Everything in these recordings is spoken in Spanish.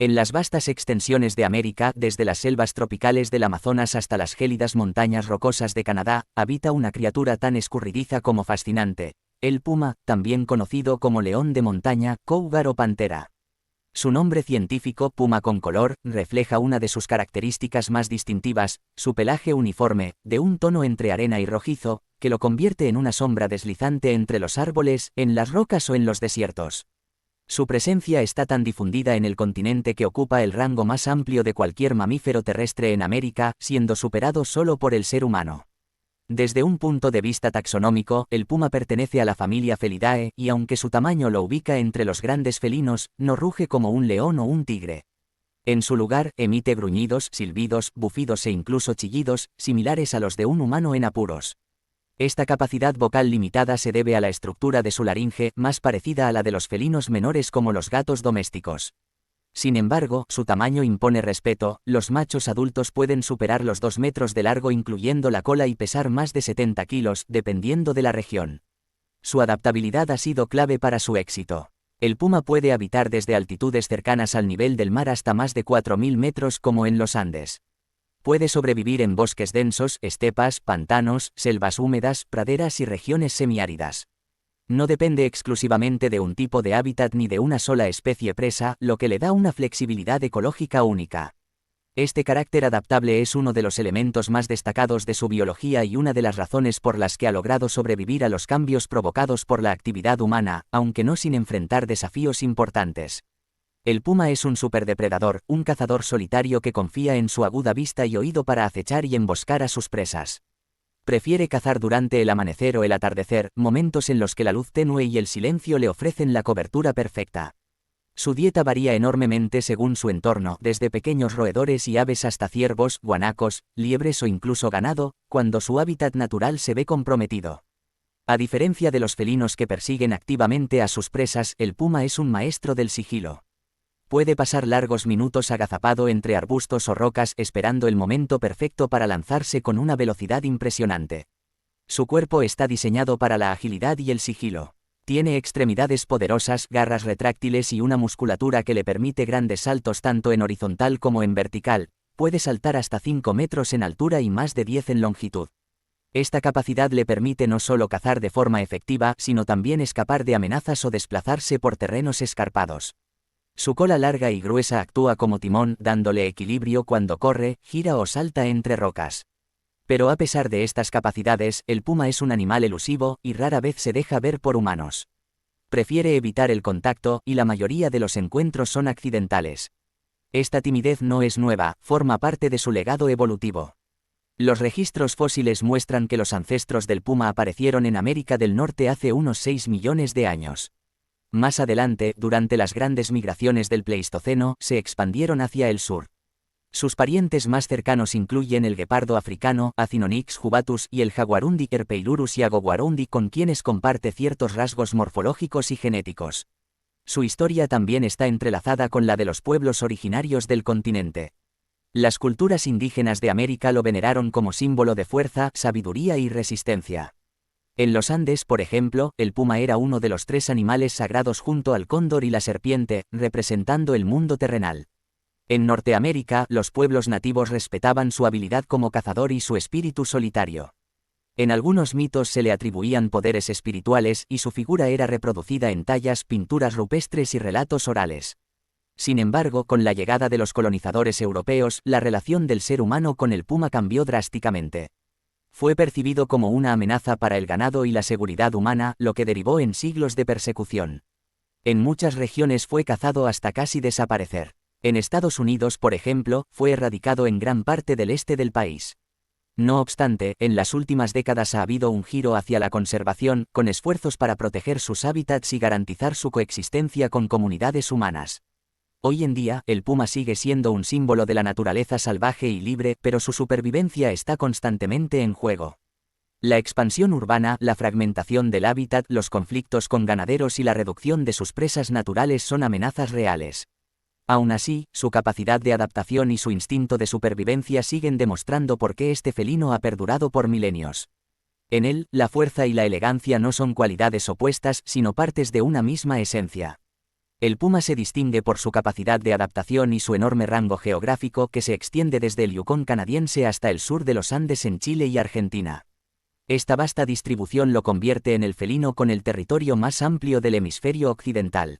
En las vastas extensiones de América, desde las selvas tropicales del Amazonas hasta las gélidas montañas rocosas de Canadá, habita una criatura tan escurridiza como fascinante, el puma, también conocido como león de montaña, cougar o pantera. Su nombre científico, puma con color, refleja una de sus características más distintivas, su pelaje uniforme, de un tono entre arena y rojizo, que lo convierte en una sombra deslizante entre los árboles, en las rocas o en los desiertos. Su presencia está tan difundida en el continente que ocupa el rango más amplio de cualquier mamífero terrestre en América, siendo superado solo por el ser humano. Desde un punto de vista taxonómico, el puma pertenece a la familia Felidae y aunque su tamaño lo ubica entre los grandes felinos, no ruge como un león o un tigre. En su lugar, emite gruñidos, silbidos, bufidos e incluso chillidos, similares a los de un humano en apuros. Esta capacidad vocal limitada se debe a la estructura de su laringe, más parecida a la de los felinos menores como los gatos domésticos. Sin embargo, su tamaño impone respeto, los machos adultos pueden superar los 2 metros de largo incluyendo la cola y pesar más de 70 kilos, dependiendo de la región. Su adaptabilidad ha sido clave para su éxito. El puma puede habitar desde altitudes cercanas al nivel del mar hasta más de 4.000 metros como en los Andes. Puede sobrevivir en bosques densos, estepas, pantanos, selvas húmedas, praderas y regiones semiáridas. No depende exclusivamente de un tipo de hábitat ni de una sola especie presa, lo que le da una flexibilidad ecológica única. Este carácter adaptable es uno de los elementos más destacados de su biología y una de las razones por las que ha logrado sobrevivir a los cambios provocados por la actividad humana, aunque no sin enfrentar desafíos importantes. El puma es un superdepredador, un cazador solitario que confía en su aguda vista y oído para acechar y emboscar a sus presas. Prefiere cazar durante el amanecer o el atardecer, momentos en los que la luz tenue y el silencio le ofrecen la cobertura perfecta. Su dieta varía enormemente según su entorno, desde pequeños roedores y aves hasta ciervos, guanacos, liebres o incluso ganado, cuando su hábitat natural se ve comprometido. A diferencia de los felinos que persiguen activamente a sus presas, el puma es un maestro del sigilo. Puede pasar largos minutos agazapado entre arbustos o rocas esperando el momento perfecto para lanzarse con una velocidad impresionante. Su cuerpo está diseñado para la agilidad y el sigilo. Tiene extremidades poderosas, garras retráctiles y una musculatura que le permite grandes saltos tanto en horizontal como en vertical. Puede saltar hasta 5 metros en altura y más de 10 en longitud. Esta capacidad le permite no solo cazar de forma efectiva, sino también escapar de amenazas o desplazarse por terrenos escarpados. Su cola larga y gruesa actúa como timón, dándole equilibrio cuando corre, gira o salta entre rocas. Pero a pesar de estas capacidades, el puma es un animal elusivo y rara vez se deja ver por humanos. Prefiere evitar el contacto y la mayoría de los encuentros son accidentales. Esta timidez no es nueva, forma parte de su legado evolutivo. Los registros fósiles muestran que los ancestros del puma aparecieron en América del Norte hace unos 6 millones de años. Más adelante, durante las grandes migraciones del Pleistoceno, se expandieron hacia el sur. Sus parientes más cercanos incluyen el guepardo africano, Acinonyx jubatus, y el jaguarundi Herpeilurus yaguarundi, con quienes comparte ciertos rasgos morfológicos y genéticos. Su historia también está entrelazada con la de los pueblos originarios del continente. Las culturas indígenas de América lo veneraron como símbolo de fuerza, sabiduría y resistencia. En los Andes, por ejemplo, el puma era uno de los 3 animales sagrados junto al cóndor y la serpiente, representando el mundo terrenal. En Norteamérica, los pueblos nativos respetaban su habilidad como cazador y su espíritu solitario. En algunos mitos se le atribuían poderes espirituales y su figura era reproducida en tallas, pinturas rupestres y relatos orales. Sin embargo, con la llegada de los colonizadores europeos, la relación del ser humano con el puma cambió drásticamente. Fue percibido como una amenaza para el ganado y la seguridad humana, lo que derivó en siglos de persecución. En muchas regiones fue cazado hasta casi desaparecer. En Estados Unidos, por ejemplo, fue erradicado en gran parte del este del país. No obstante, en las últimas décadas ha habido un giro hacia la conservación, con esfuerzos para proteger sus hábitats y garantizar su coexistencia con comunidades humanas. Hoy en día, el puma sigue siendo un símbolo de la naturaleza salvaje y libre, pero su supervivencia está constantemente en juego. La expansión urbana, la fragmentación del hábitat, los conflictos con ganaderos y la reducción de sus presas naturales son amenazas reales. Aún así, su capacidad de adaptación y su instinto de supervivencia siguen demostrando por qué este felino ha perdurado por milenios. En él, la fuerza y la elegancia no son cualidades opuestas, sino partes de una misma esencia. El puma se distingue por su capacidad de adaptación y su enorme rango geográfico que se extiende desde el Yukón canadiense hasta el sur de los Andes en Chile y Argentina. Esta vasta distribución lo convierte en el felino con el territorio más amplio del hemisferio occidental.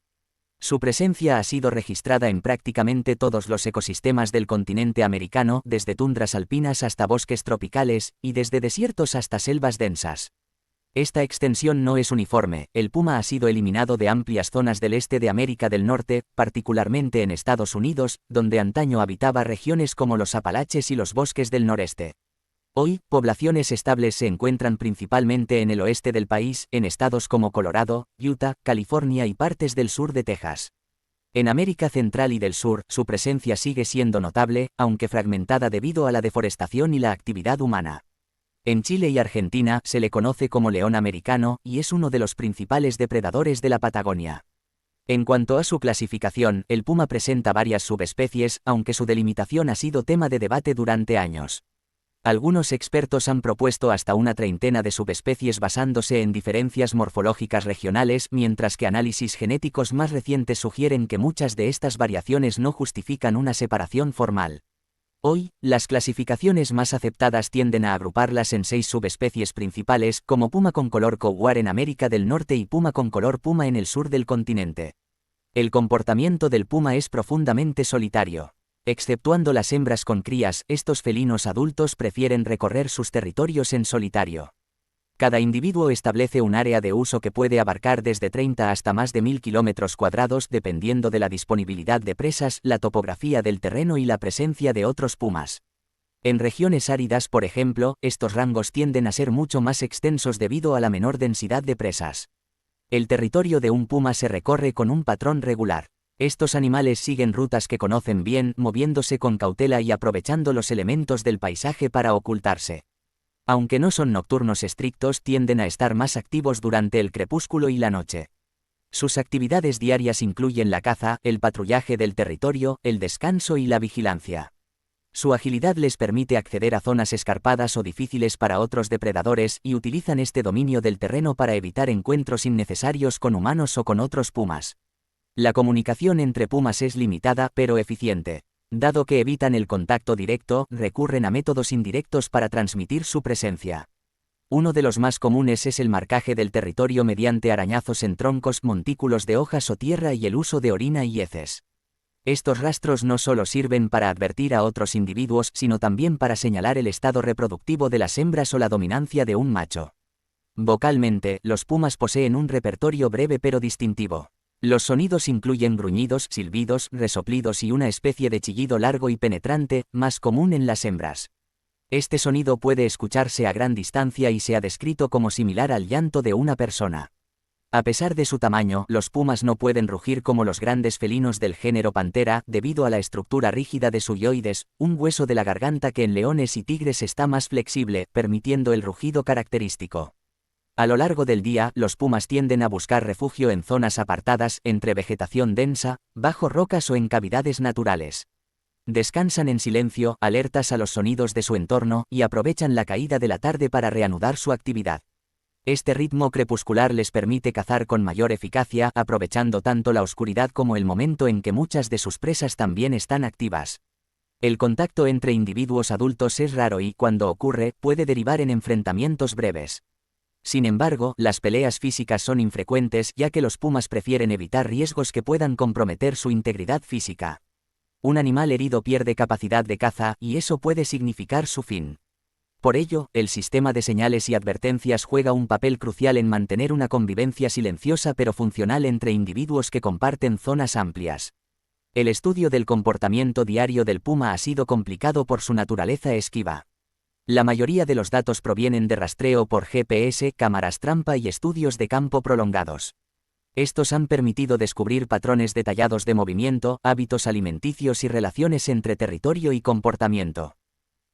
Su presencia ha sido registrada en prácticamente todos los ecosistemas del continente americano, desde tundras alpinas hasta bosques tropicales, y desde desiertos hasta selvas densas. Esta extensión no es uniforme. El puma ha sido eliminado de amplias zonas del este de América del Norte, particularmente en Estados Unidos, donde antaño habitaba regiones como los Apalaches y los bosques del noreste. Hoy, poblaciones estables se encuentran principalmente en el oeste del país, en estados como Colorado, Utah, California y partes del sur de Texas. En América Central y del Sur, su presencia sigue siendo notable, aunque fragmentada debido a la deforestación y la actividad humana. En Chile y Argentina se le conoce como león americano y es uno de los principales depredadores de la Patagonia. En cuanto a su clasificación, el puma presenta varias subespecies, aunque su delimitación ha sido tema de debate durante años. Algunos expertos han propuesto hasta una treintena de subespecies basándose en diferencias morfológicas regionales, mientras que análisis genéticos más recientes sugieren que muchas de estas variaciones no justifican una separación formal. Hoy, las clasificaciones más aceptadas tienden a agruparlas en 6 subespecies principales, como puma con color jaguar en América del Norte y puma con color puma en el sur del continente. El comportamiento del puma es profundamente solitario. Exceptuando las hembras con crías, estos felinos adultos prefieren recorrer sus territorios en solitario. Cada individuo establece un área de uso que puede abarcar desde 30 hasta más de 1000 kilómetros cuadrados dependiendo de la disponibilidad de presas, la topografía del terreno y la presencia de otros pumas. En regiones áridas, por ejemplo, estos rangos tienden a ser mucho más extensos debido a la menor densidad de presas. El territorio de un puma se recorre con un patrón regular. Estos animales siguen rutas que conocen bien, moviéndose con cautela y aprovechando los elementos del paisaje para ocultarse. Aunque no son nocturnos estrictos, tienden a estar más activos durante el crepúsculo y la noche. Sus actividades diarias incluyen la caza, el patrullaje del territorio, el descanso y la vigilancia. Su agilidad les permite acceder a zonas escarpadas o difíciles para otros depredadores y utilizan este dominio del terreno para evitar encuentros innecesarios con humanos o con otros pumas. La comunicación entre pumas es limitada pero eficiente. Dado que evitan el contacto directo, recurren a métodos indirectos para transmitir su presencia. Uno de los más comunes es el marcaje del territorio mediante arañazos en troncos, montículos de hojas o tierra y el uso de orina y heces. Estos rastros no solo sirven para advertir a otros individuos, sino también para señalar el estado reproductivo de las hembras o la dominancia de un macho. Vocalmente, los pumas poseen un repertorio breve pero distintivo. Los sonidos incluyen gruñidos, silbidos, resoplidos y una especie de chillido largo y penetrante, más común en las hembras. Este sonido puede escucharse a gran distancia y se ha descrito como similar al llanto de una persona. A pesar de su tamaño, los pumas no pueden rugir como los grandes felinos del género Panthera, debido a la estructura rígida de su hyoides, un hueso de la garganta que en leones y tigres está más flexible, permitiendo el rugido característico. A lo largo del día, los pumas tienden a buscar refugio en zonas apartadas, entre vegetación densa, bajo rocas o en cavidades naturales. Descansan en silencio, alertas a los sonidos de su entorno, y aprovechan la caída de la tarde para reanudar su actividad. Este ritmo crepuscular les permite cazar con mayor eficacia, aprovechando tanto la oscuridad como el momento en que muchas de sus presas también están activas. El contacto entre individuos adultos es raro y, cuando ocurre, puede derivar en enfrentamientos breves. Sin embargo, las peleas físicas son infrecuentes ya que los pumas prefieren evitar riesgos que puedan comprometer su integridad física. Un animal herido pierde capacidad de caza, y eso puede significar su fin. Por ello, el sistema de señales y advertencias juega un papel crucial en mantener una convivencia silenciosa pero funcional entre individuos que comparten zonas amplias. El estudio del comportamiento diario del puma ha sido complicado por su naturaleza esquiva. La mayoría de los datos provienen de rastreo por GPS, cámaras trampa y estudios de campo prolongados. Estos han permitido descubrir patrones detallados de movimiento, hábitos alimenticios y relaciones entre territorio y comportamiento.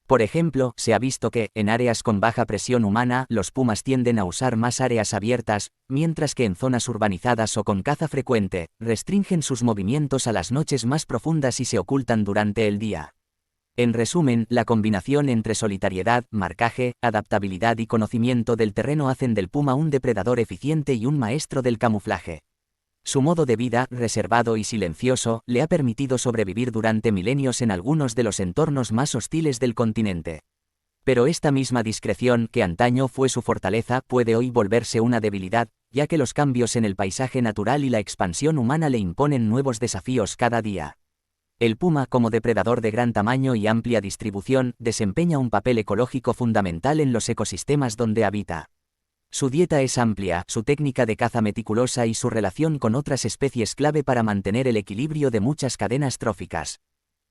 Por ejemplo, se ha visto que, en áreas con baja presión humana, los pumas tienden a usar más áreas abiertas, mientras que en zonas urbanizadas o con caza frecuente, restringen sus movimientos a las noches más profundas y se ocultan durante el día. En resumen, la combinación entre solitariedad, marcaje, adaptabilidad y conocimiento del terreno hacen del puma un depredador eficiente y un maestro del camuflaje. Su modo de vida, reservado y silencioso, le ha permitido sobrevivir durante milenios en algunos de los entornos más hostiles del continente. Pero esta misma discreción, que antaño fue su fortaleza, puede hoy volverse una debilidad, ya que los cambios en el paisaje natural y la expansión humana le imponen nuevos desafíos cada día. El puma, como depredador de gran tamaño y amplia distribución, desempeña un papel ecológico fundamental en los ecosistemas donde habita. Su dieta es amplia, su técnica de caza meticulosa y su relación con otras especies clave para mantener el equilibrio de muchas cadenas tróficas.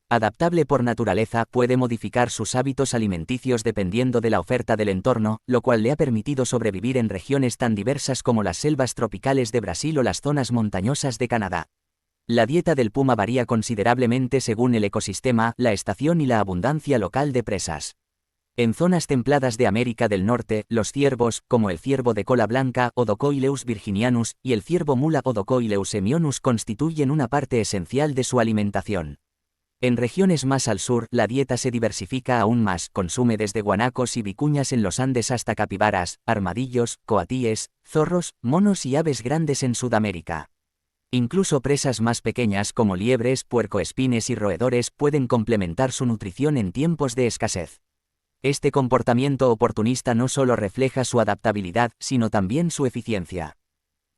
Adaptable por naturaleza, puede modificar sus hábitos alimenticios dependiendo de la oferta del entorno, lo cual le ha permitido sobrevivir en regiones tan diversas como las selvas tropicales de Brasil o las zonas montañosas de Canadá. La dieta del puma varía considerablemente según el ecosistema, la estación y la abundancia local de presas. En zonas templadas de América del Norte, los ciervos, como el ciervo de cola blanca, Odocoileus virginianus, y el ciervo mula, Odocoileus hemionus, constituyen una parte esencial de su alimentación. En regiones más al sur, la dieta se diversifica aún más, consume desde guanacos y vicuñas en los Andes hasta capibaras, armadillos, coatíes, zorros, monos y aves grandes en Sudamérica. Incluso presas más pequeñas como liebres, puercoespines y roedores pueden complementar su nutrición en tiempos de escasez. Este comportamiento oportunista no solo refleja su adaptabilidad, sino también su eficiencia.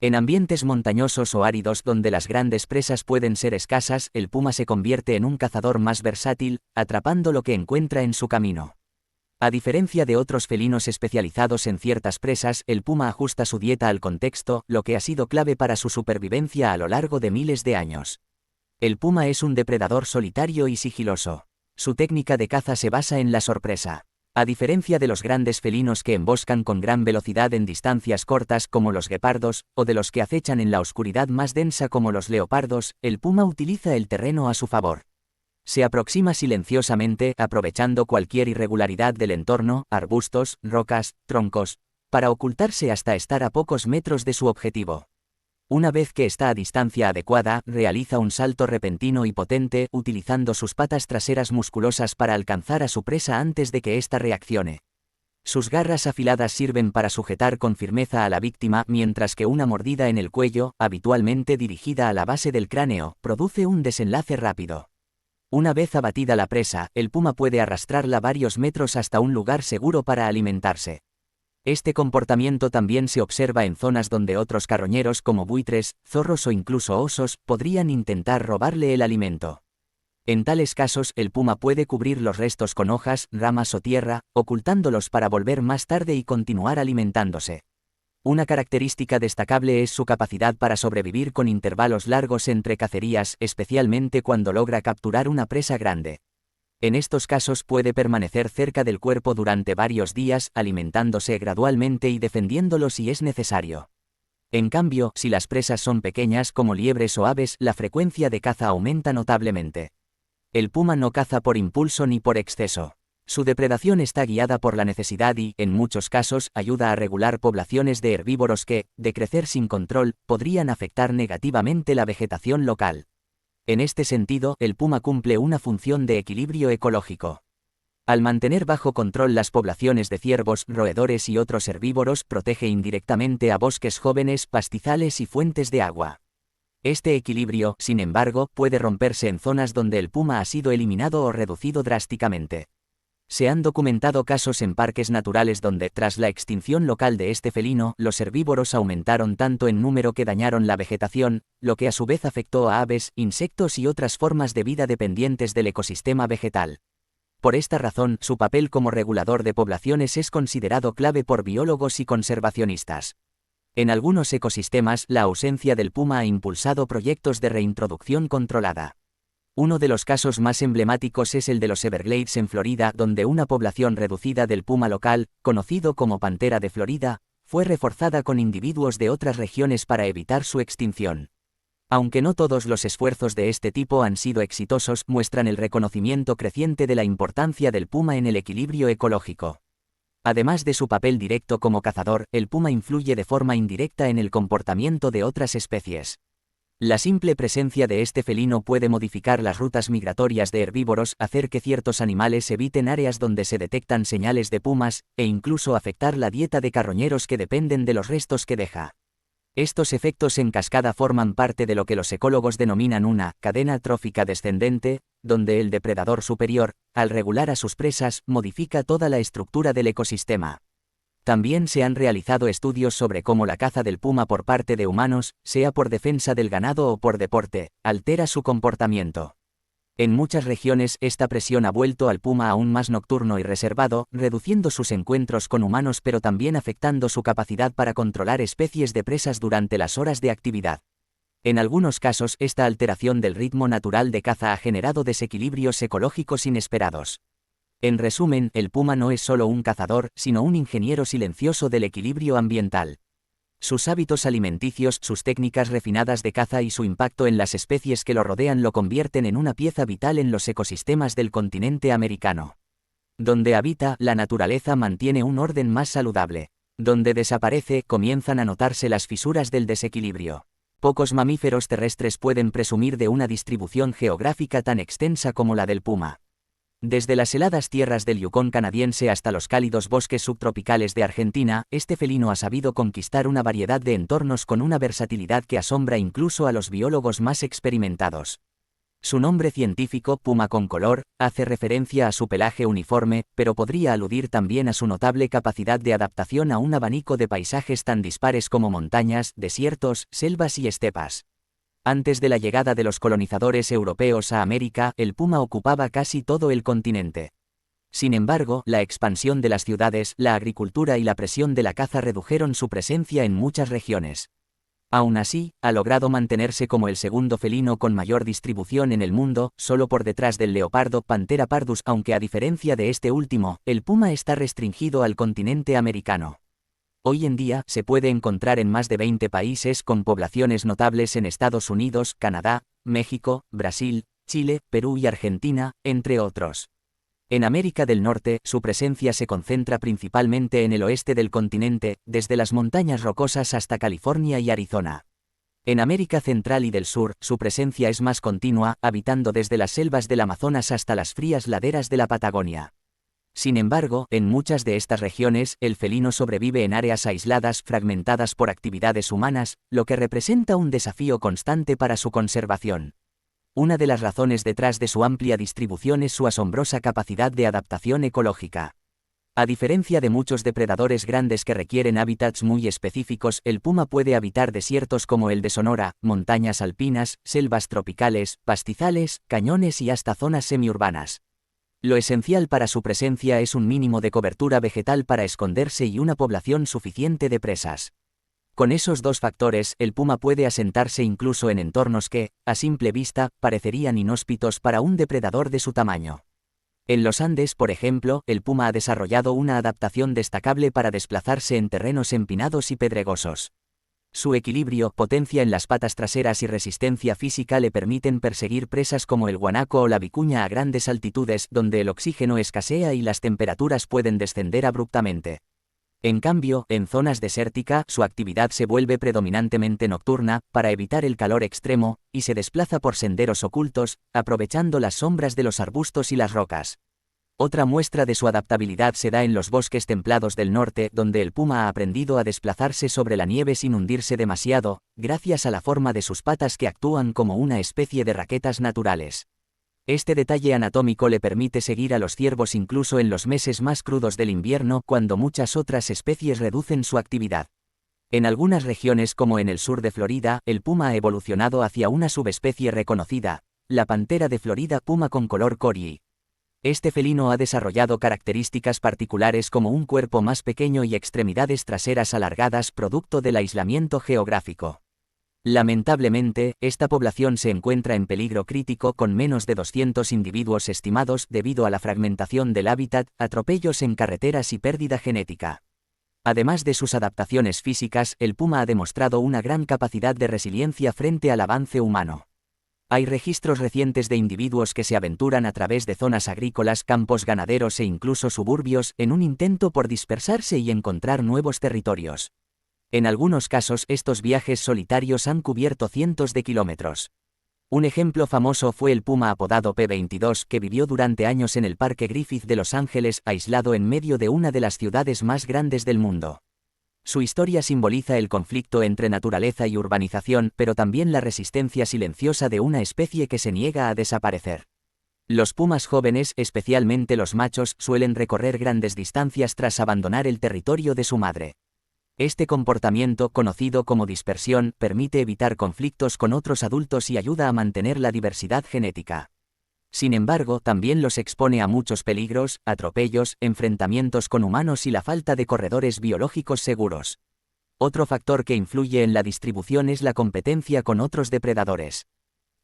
En ambientes montañosos o áridos donde las grandes presas pueden ser escasas, el puma se convierte en un cazador más versátil, atrapando lo que encuentra en su camino. A diferencia de otros felinos especializados en ciertas presas, el puma ajusta su dieta al contexto, lo que ha sido clave para su supervivencia a lo largo de miles de años. El puma es un depredador solitario y sigiloso. Su técnica de caza se basa en la sorpresa. A diferencia de los grandes felinos que emboscan con gran velocidad en distancias cortas como los guepardos, o de los que acechan en la oscuridad más densa como los leopardos, el puma utiliza el terreno a su favor. Se aproxima silenciosamente, aprovechando cualquier irregularidad del entorno, arbustos, rocas, troncos, para ocultarse hasta estar a pocos metros de su objetivo. Una vez que está a distancia adecuada, realiza un salto repentino y potente, utilizando sus patas traseras musculosas para alcanzar a su presa antes de que ésta reaccione. Sus garras afiladas sirven para sujetar con firmeza a la víctima, mientras que una mordida en el cuello, habitualmente dirigida a la base del cráneo, produce un desenlace rápido. Una vez abatida la presa, el puma puede arrastrarla varios metros hasta un lugar seguro para alimentarse. Este comportamiento también se observa en zonas donde otros carroñeros como buitres, zorros o incluso osos podrían intentar robarle el alimento. En tales casos, el puma puede cubrir los restos con hojas, ramas o tierra, ocultándolos para volver más tarde y continuar alimentándose. Una característica destacable es su capacidad para sobrevivir con intervalos largos entre cacerías, especialmente cuando logra capturar una presa grande. En estos casos puede permanecer cerca del cuerpo durante varios días, alimentándose gradualmente y defendiéndolo si es necesario. En cambio, si las presas son pequeñas como liebres o aves, la frecuencia de caza aumenta notablemente. El puma no caza por impulso ni por exceso. Su depredación está guiada por la necesidad y, en muchos casos, ayuda a regular poblaciones de herbívoros que, de crecer sin control, podrían afectar negativamente la vegetación local. En este sentido, el puma cumple una función de equilibrio ecológico. Al mantener bajo control las poblaciones de ciervos, roedores y otros herbívoros, protege indirectamente a bosques jóvenes, pastizales y fuentes de agua. Este equilibrio, sin embargo, puede romperse en zonas donde el puma ha sido eliminado o reducido drásticamente. Se han documentado casos en parques naturales donde, tras la extinción local de este felino, los herbívoros aumentaron tanto en número que dañaron la vegetación, lo que a su vez afectó a aves, insectos y otras formas de vida dependientes del ecosistema vegetal. Por esta razón, su papel como regulador de poblaciones es considerado clave por biólogos y conservacionistas. En algunos ecosistemas, la ausencia del puma ha impulsado proyectos de reintroducción controlada. Uno de los casos más emblemáticos es el de los Everglades en Florida, donde una población reducida del puma local, conocido como pantera de Florida, fue reforzada con individuos de otras regiones para evitar su extinción. Aunque no todos los esfuerzos de este tipo han sido exitosos, muestran el reconocimiento creciente de la importancia del puma en el equilibrio ecológico. Además de su papel directo como cazador, el puma influye de forma indirecta en el comportamiento de otras especies. La simple presencia de este felino puede modificar las rutas migratorias de herbívoros, hacer que ciertos animales eviten áreas donde se detectan señales de pumas, e incluso afectar la dieta de carroñeros que dependen de los restos que deja. Estos efectos en cascada forman parte de lo que los ecólogos denominan una cadena trófica descendente, donde el depredador superior, al regular a sus presas, modifica toda la estructura del ecosistema. También se han realizado estudios sobre cómo la caza del puma por parte de humanos, sea por defensa del ganado o por deporte, altera su comportamiento. En muchas regiones esta presión ha vuelto al puma aún más nocturno y reservado, reduciendo sus encuentros con humanos pero también afectando su capacidad para controlar especies de presas durante las horas de actividad. En algunos casos esta alteración del ritmo natural de caza ha generado desequilibrios ecológicos inesperados. En resumen, el puma no es solo un cazador, sino un ingeniero silencioso del equilibrio ambiental. Sus hábitos alimenticios, sus técnicas refinadas de caza y su impacto en las especies que lo rodean lo convierten en una pieza vital en los ecosistemas del continente americano. Donde habita, la naturaleza mantiene un orden más saludable. Donde desaparece, comienzan a notarse las fisuras del desequilibrio. Pocos mamíferos terrestres pueden presumir de una distribución geográfica tan extensa como la del puma. Desde las heladas tierras del Yukón canadiense hasta los cálidos bosques subtropicales de Argentina, este felino ha sabido conquistar una variedad de entornos con una versatilidad que asombra incluso a los biólogos más experimentados. Su nombre científico, puma con color, hace referencia a su pelaje uniforme, pero podría aludir también a su notable capacidad de adaptación a un abanico de paisajes tan dispares como montañas, desiertos, selvas y estepas. Antes de la llegada de los colonizadores europeos a América, el puma ocupaba casi todo el continente. Sin embargo, la expansión de las ciudades, la agricultura y la presión de la caza redujeron su presencia en muchas regiones. Aún así, ha logrado mantenerse como el segundo felino con mayor distribución en el mundo, solo por detrás del leopardo Panthera pardus, aunque a diferencia de este último, el puma está restringido al continente americano. Hoy en día se puede encontrar en más de 20 países con poblaciones notables en Estados Unidos, Canadá, México, Brasil, Chile, Perú y Argentina, entre otros. En América del Norte, su presencia se concentra principalmente en el oeste del continente, desde las montañas rocosas hasta California y Arizona. En América Central y del Sur, su presencia es más continua, habitando desde las selvas del Amazonas hasta las frías laderas de la Patagonia. Sin embargo, en muchas de estas regiones, el felino sobrevive en áreas aisladas, fragmentadas por actividades humanas, lo que representa un desafío constante para su conservación. Una de las razones detrás de su amplia distribución es su asombrosa capacidad de adaptación ecológica. A diferencia de muchos depredadores grandes que requieren hábitats muy específicos, el puma puede habitar desiertos como el de Sonora, montañas alpinas, selvas tropicales, pastizales, cañones y hasta zonas semiurbanas. Lo esencial para su presencia es un mínimo de cobertura vegetal para esconderse y una población suficiente de presas. Con esos dos factores, el puma puede asentarse incluso en entornos que, a simple vista, parecerían inhóspitos para un depredador de su tamaño. En los Andes, por ejemplo, el puma ha desarrollado una adaptación destacable para desplazarse en terrenos empinados y pedregosos. Su equilibrio, potencia en las patas traseras y resistencia física le permiten perseguir presas como el guanaco o la vicuña a grandes altitudes donde el oxígeno escasea y las temperaturas pueden descender abruptamente. En cambio, en zonas desérticas, su actividad se vuelve predominantemente nocturna, para evitar el calor extremo, y se desplaza por senderos ocultos, aprovechando las sombras de los arbustos y las rocas. Otra muestra de su adaptabilidad se da en los bosques templados del norte, donde el puma ha aprendido a desplazarse sobre la nieve sin hundirse demasiado, gracias a la forma de sus patas que actúan como una especie de raquetas naturales. Este detalle anatómico le permite seguir a los ciervos incluso en los meses más crudos del invierno, cuando muchas otras especies reducen su actividad. En algunas regiones como en el sur de Florida, el puma ha evolucionado hacia una subespecie reconocida, la pantera de Florida puma con color cory. Este felino ha desarrollado características particulares como un cuerpo más pequeño y extremidades traseras alargadas producto del aislamiento geográfico. Lamentablemente, esta población se encuentra en peligro crítico con menos de 200 individuos estimados debido a la fragmentación del hábitat, atropellos en carreteras y pérdida genética. Además de sus adaptaciones físicas, el puma ha demostrado una gran capacidad de resiliencia frente al avance humano. Hay registros recientes de individuos que se aventuran a través de zonas agrícolas, campos ganaderos e incluso suburbios, en un intento por dispersarse y encontrar nuevos territorios. En algunos casos, estos viajes solitarios han cubierto cientos de kilómetros. Un ejemplo famoso fue el puma apodado P-22, que vivió durante años en el Parque Griffith de Los Ángeles, aislado en medio de una de las ciudades más grandes del mundo. Su historia simboliza el conflicto entre naturaleza y urbanización, pero también la resistencia silenciosa de una especie que se niega a desaparecer. Los pumas jóvenes, especialmente los machos, suelen recorrer grandes distancias tras abandonar el territorio de su madre. Este comportamiento, conocido como dispersión, permite evitar conflictos con otros adultos y ayuda a mantener la diversidad genética. Sin embargo, también los expone a muchos peligros, atropellos, enfrentamientos con humanos y la falta de corredores biológicos seguros. Otro factor que influye en la distribución es la competencia con otros depredadores.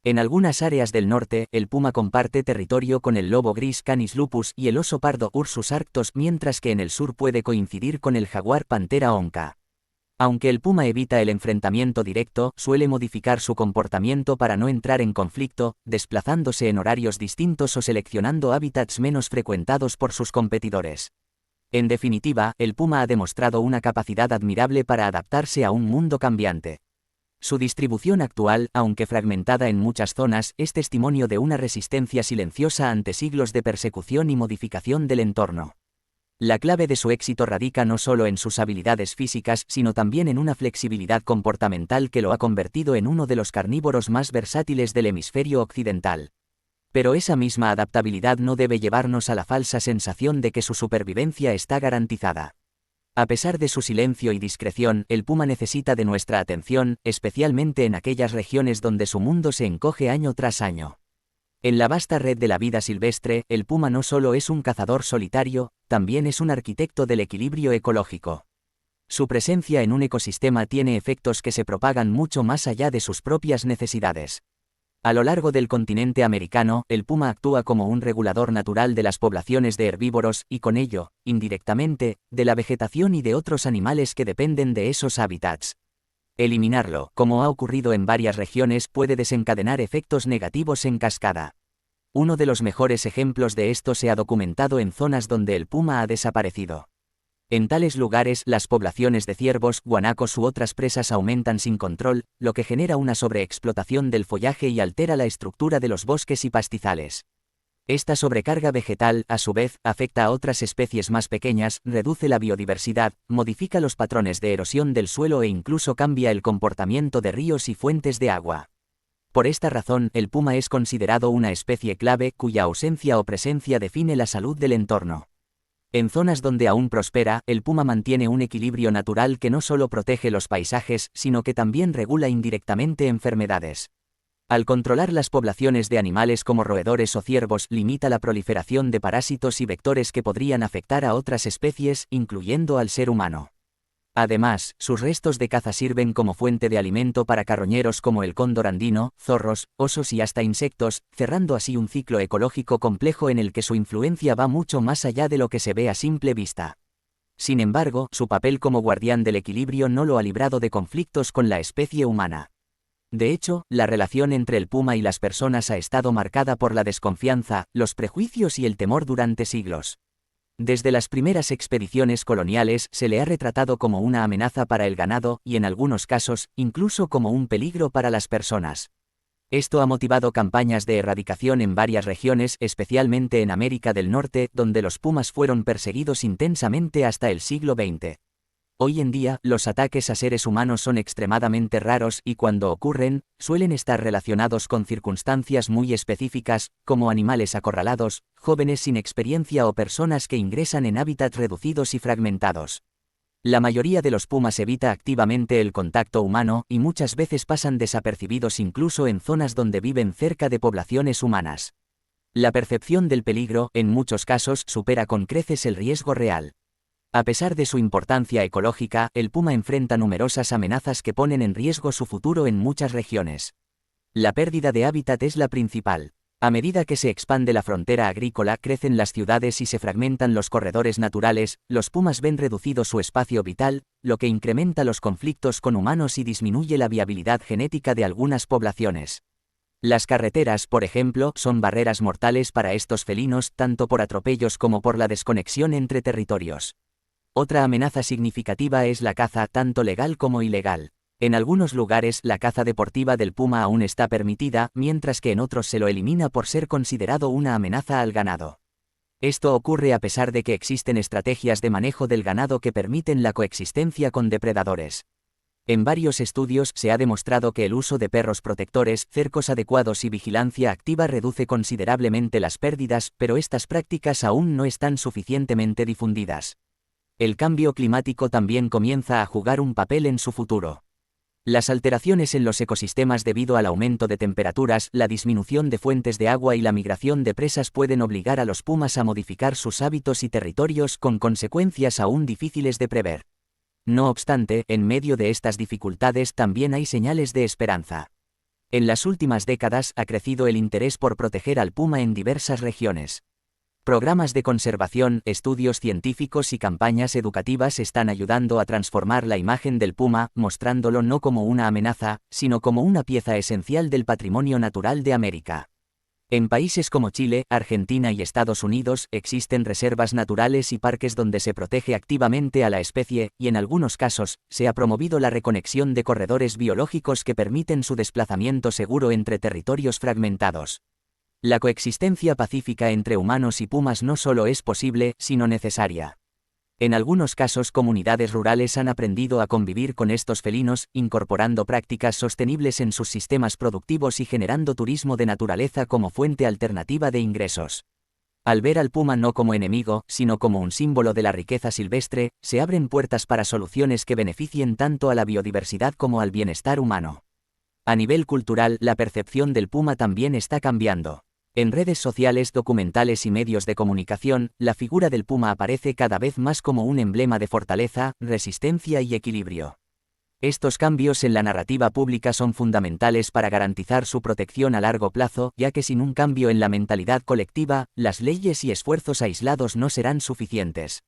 En algunas áreas del norte, el puma comparte territorio con el lobo gris Canis lupus y el oso pardo Ursus arctos, mientras que en el sur puede coincidir con el jaguar Panthera onca. Aunque el puma evita el enfrentamiento directo, suele modificar su comportamiento para no entrar en conflicto, desplazándose en horarios distintos o seleccionando hábitats menos frecuentados por sus competidores. En definitiva, el puma ha demostrado una capacidad admirable para adaptarse a un mundo cambiante. Su distribución actual, aunque fragmentada en muchas zonas, es testimonio de una resistencia silenciosa ante siglos de persecución y modificación del entorno. La clave de su éxito radica no solo en sus habilidades físicas, sino también en una flexibilidad comportamental que lo ha convertido en uno de los carnívoros más versátiles del hemisferio occidental. Pero esa misma adaptabilidad no debe llevarnos a la falsa sensación de que su supervivencia está garantizada. A pesar de su silencio y discreción, el puma necesita de nuestra atención, especialmente en aquellas regiones donde su mundo se encoge año tras año. En la vasta red de la vida silvestre, el puma no solo es un cazador solitario, también es un arquitecto del equilibrio ecológico. Su presencia en un ecosistema tiene efectos que se propagan mucho más allá de sus propias necesidades. A lo largo del continente americano, el puma actúa como un regulador natural de las poblaciones de herbívoros y con ello, indirectamente, de la vegetación y de otros animales que dependen de esos hábitats. Eliminarlo, como ha ocurrido en varias regiones, puede desencadenar efectos negativos en cascada. Uno de los mejores ejemplos de esto se ha documentado en zonas donde el puma ha desaparecido. En tales lugares, las poblaciones de ciervos, guanacos u otras presas aumentan sin control, lo que genera una sobreexplotación del follaje y altera la estructura de los bosques y pastizales. Esta sobrecarga vegetal, a su vez, afecta a otras especies más pequeñas, reduce la biodiversidad, modifica los patrones de erosión del suelo e incluso cambia el comportamiento de ríos y fuentes de agua. Por esta razón, el puma es considerado una especie clave cuya ausencia o presencia define la salud del entorno. En zonas donde aún prospera, el puma mantiene un equilibrio natural que no solo protege los paisajes, sino que también regula indirectamente enfermedades. Al controlar las poblaciones de animales como roedores o ciervos, limita la proliferación de parásitos y vectores que podrían afectar a otras especies, incluyendo al ser humano. Además, sus restos de caza sirven como fuente de alimento para carroñeros como el cóndor andino, zorros, osos y hasta insectos, cerrando así un ciclo ecológico complejo en el que su influencia va mucho más allá de lo que se ve a simple vista. Sin embargo, su papel como guardián del equilibrio no lo ha librado de conflictos con la especie humana. De hecho, la relación entre el puma y las personas ha estado marcada por la desconfianza, los prejuicios y el temor durante siglos. Desde las primeras expediciones coloniales se le ha retratado como una amenaza para el ganado y en algunos casos, incluso como un peligro para las personas. Esto ha motivado campañas de erradicación en varias regiones, especialmente en América del Norte, donde los pumas fueron perseguidos intensamente hasta el siglo XX. Hoy en día, los ataques a seres humanos son extremadamente raros y cuando ocurren, suelen estar relacionados con circunstancias muy específicas, como animales acorralados, jóvenes sin experiencia o personas que ingresan en hábitats reducidos y fragmentados. La mayoría de los pumas evita activamente el contacto humano y muchas veces pasan desapercibidos incluso en zonas donde viven cerca de poblaciones humanas. La percepción del peligro, en muchos casos, supera con creces el riesgo real. A pesar de su importancia ecológica, el puma enfrenta numerosas amenazas que ponen en riesgo su futuro en muchas regiones. La pérdida de hábitat es la principal. A medida que se expande la frontera agrícola, crecen las ciudades y se fragmentan los corredores naturales, los pumas ven reducido su espacio vital, lo que incrementa los conflictos con humanos y disminuye la viabilidad genética de algunas poblaciones. Las carreteras, por ejemplo, son barreras mortales para estos felinos, tanto por atropellos como por la desconexión entre territorios. Otra amenaza significativa es la caza, tanto legal como ilegal. En algunos lugares, la caza deportiva del puma aún está permitida, mientras que en otros se lo elimina por ser considerado una amenaza al ganado. Esto ocurre a pesar de que existen estrategias de manejo del ganado que permiten la coexistencia con depredadores. En varios estudios se ha demostrado que el uso de perros protectores, cercos adecuados y vigilancia activa reduce considerablemente las pérdidas, pero estas prácticas aún no están suficientemente difundidas. El cambio climático también comienza a jugar un papel en su futuro. Las alteraciones en los ecosistemas debido al aumento de temperaturas, la disminución de fuentes de agua y la migración de presas pueden obligar a los pumas a modificar sus hábitos y territorios con consecuencias aún difíciles de prever. No obstante, en medio de estas dificultades también hay señales de esperanza. En las últimas décadas ha crecido el interés por proteger al puma en diversas regiones. Programas de conservación, estudios científicos y campañas educativas están ayudando a transformar la imagen del puma, mostrándolo no como una amenaza, sino como una pieza esencial del patrimonio natural de América. En países como Chile, Argentina y Estados Unidos existen reservas naturales y parques donde se protege activamente a la especie, y en algunos casos, se ha promovido la reconexión de corredores biológicos que permiten su desplazamiento seguro entre territorios fragmentados. La coexistencia pacífica entre humanos y pumas no solo es posible, sino necesaria. En algunos casos, comunidades rurales han aprendido a convivir con estos felinos, incorporando prácticas sostenibles en sus sistemas productivos y generando turismo de naturaleza como fuente alternativa de ingresos. Al ver al puma no como enemigo, sino como un símbolo de la riqueza silvestre, se abren puertas para soluciones que beneficien tanto a la biodiversidad como al bienestar humano. A nivel cultural, la percepción del puma también está cambiando. En redes sociales, documentales y medios de comunicación, la figura del puma aparece cada vez más como un emblema de fortaleza, resistencia y equilibrio. Estos cambios en la narrativa pública son fundamentales para garantizar su protección a largo plazo, ya que sin un cambio en la mentalidad colectiva, las leyes y esfuerzos aislados no serán suficientes.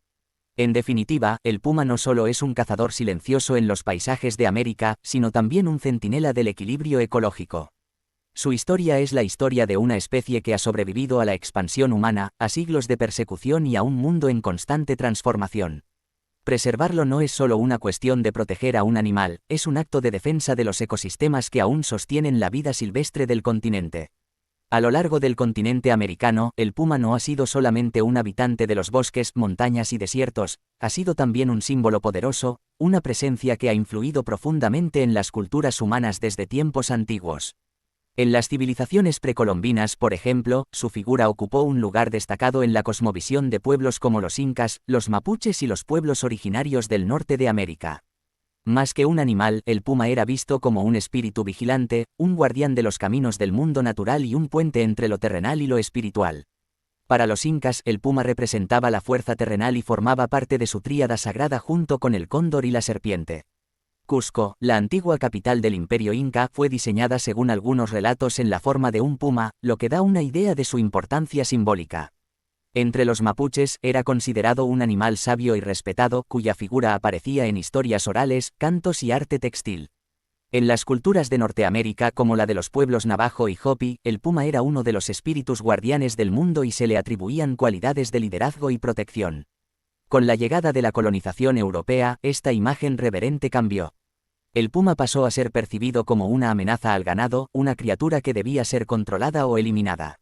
En definitiva, el puma no solo es un cazador silencioso en los paisajes de América, sino también un centinela del equilibrio ecológico. Su historia es la historia de una especie que ha sobrevivido a la expansión humana, a siglos de persecución y a un mundo en constante transformación. Preservarlo no es solo una cuestión de proteger a un animal, es un acto de defensa de los ecosistemas que aún sostienen la vida silvestre del continente. A lo largo del continente americano, el puma no ha sido solamente un habitante de los bosques, montañas y desiertos, ha sido también un símbolo poderoso, una presencia que ha influido profundamente en las culturas humanas desde tiempos antiguos. En las civilizaciones precolombinas, por ejemplo, su figura ocupó un lugar destacado en la cosmovisión de pueblos como los incas, los mapuches y los pueblos originarios del norte de América. Más que un animal, el puma era visto como un espíritu vigilante, un guardián de los caminos del mundo natural y un puente entre lo terrenal y lo espiritual. Para los incas, el puma representaba la fuerza terrenal y formaba parte de su tríada sagrada junto con el cóndor y la serpiente. Cusco, la antigua capital del imperio inca, fue diseñada según algunos relatos en la forma de un puma, lo que da una idea de su importancia simbólica. Entre los mapuches, era considerado un animal sabio y respetado, cuya figura aparecía en historias orales, cantos y arte textil. En las culturas de Norteamérica, como la de los pueblos Navajo y Hopi, el puma era uno de los espíritus guardianes del mundo y se le atribuían cualidades de liderazgo y protección. Con la llegada de la colonización europea, esta imagen reverente cambió. El puma pasó a ser percibido como una amenaza al ganado, una criatura que debía ser controlada o eliminada.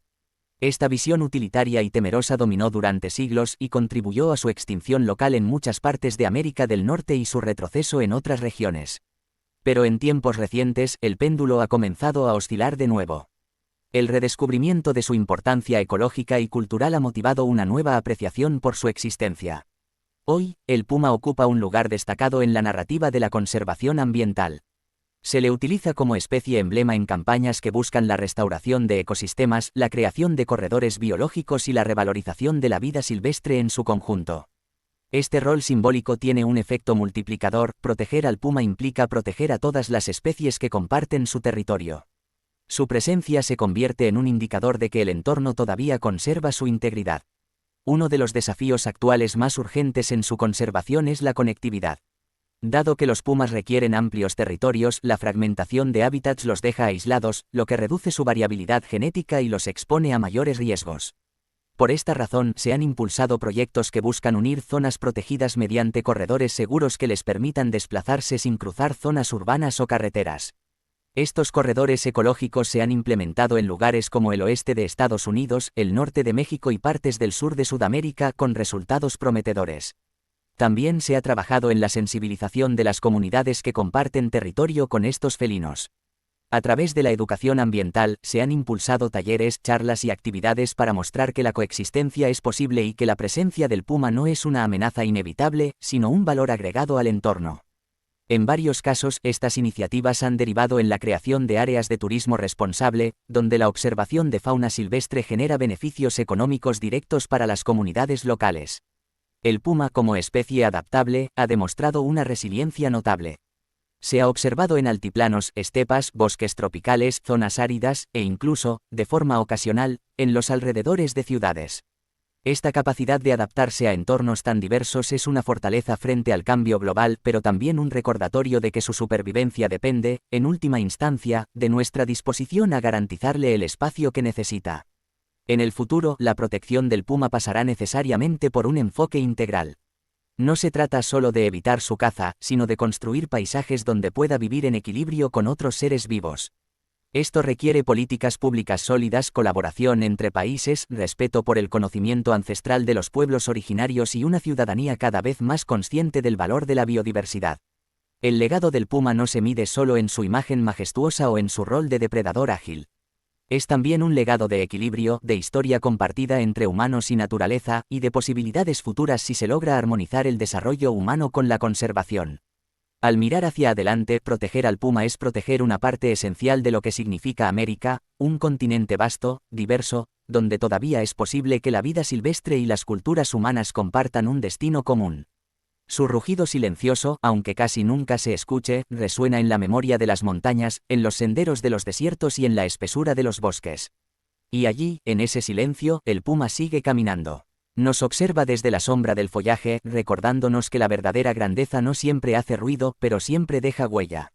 Esta visión utilitaria y temerosa dominó durante siglos y contribuyó a su extinción local en muchas partes de América del Norte y su retroceso en otras regiones. Pero en tiempos recientes, el péndulo ha comenzado a oscilar de nuevo. El redescubrimiento de su importancia ecológica y cultural ha motivado una nueva apreciación por su existencia. Hoy, el puma ocupa un lugar destacado en la narrativa de la conservación ambiental. Se le utiliza como especie emblema en campañas que buscan la restauración de ecosistemas, la creación de corredores biológicos y la revalorización de la vida silvestre en su conjunto. Este rol simbólico tiene un efecto multiplicador. Proteger al puma implica proteger a todas las especies que comparten su territorio. Su presencia se convierte en un indicador de que el entorno todavía conserva su integridad. Uno de los desafíos actuales más urgentes en su conservación es la conectividad. Dado que los pumas requieren amplios territorios, la fragmentación de hábitats los deja aislados, lo que reduce su variabilidad genética y los expone a mayores riesgos. Por esta razón, se han impulsado proyectos que buscan unir zonas protegidas mediante corredores seguros que les permitan desplazarse sin cruzar zonas urbanas o carreteras. Estos corredores ecológicos se han implementado en lugares como el oeste de Estados Unidos, el norte de México y partes del sur de Sudamérica con resultados prometedores. También se ha trabajado en la sensibilización de las comunidades que comparten territorio con estos felinos. A través de la educación ambiental, se han impulsado talleres, charlas y actividades para mostrar que la coexistencia es posible y que la presencia del puma no es una amenaza inevitable, sino un valor agregado al entorno. En varios casos, estas iniciativas han derivado en la creación de áreas de turismo responsable, donde la observación de fauna silvestre genera beneficios económicos directos para las comunidades locales. El puma, como especie adaptable, ha demostrado una resiliencia notable. Se ha observado en altiplanos, estepas, bosques tropicales, zonas áridas, e incluso, de forma ocasional, en los alrededores de ciudades. Esta capacidad de adaptarse a entornos tan diversos es una fortaleza frente al cambio global, pero también un recordatorio de que su supervivencia depende, en última instancia, de nuestra disposición a garantizarle el espacio que necesita. En el futuro, la protección del puma pasará necesariamente por un enfoque integral. No se trata solo de evitar su caza, sino de construir paisajes donde pueda vivir en equilibrio con otros seres vivos. Esto requiere políticas públicas sólidas, colaboración entre países, respeto por el conocimiento ancestral de los pueblos originarios y una ciudadanía cada vez más consciente del valor de la biodiversidad. El legado del puma no se mide solo en su imagen majestuosa o en su rol de depredador ágil. Es también un legado de equilibrio, de historia compartida entre humanos y naturaleza, y de posibilidades futuras si se logra armonizar el desarrollo humano con la conservación. Al mirar hacia adelante, proteger al puma es proteger una parte esencial de lo que significa América, un continente vasto, diverso, donde todavía es posible que la vida silvestre y las culturas humanas compartan un destino común. Su rugido silencioso, aunque casi nunca se escuche, resuena en la memoria de las montañas, en los senderos de los desiertos y en la espesura de los bosques. Y allí, en ese silencio, el puma sigue caminando. Nos observa desde la sombra del follaje, recordándonos que la verdadera grandeza no siempre hace ruido, pero siempre deja huella.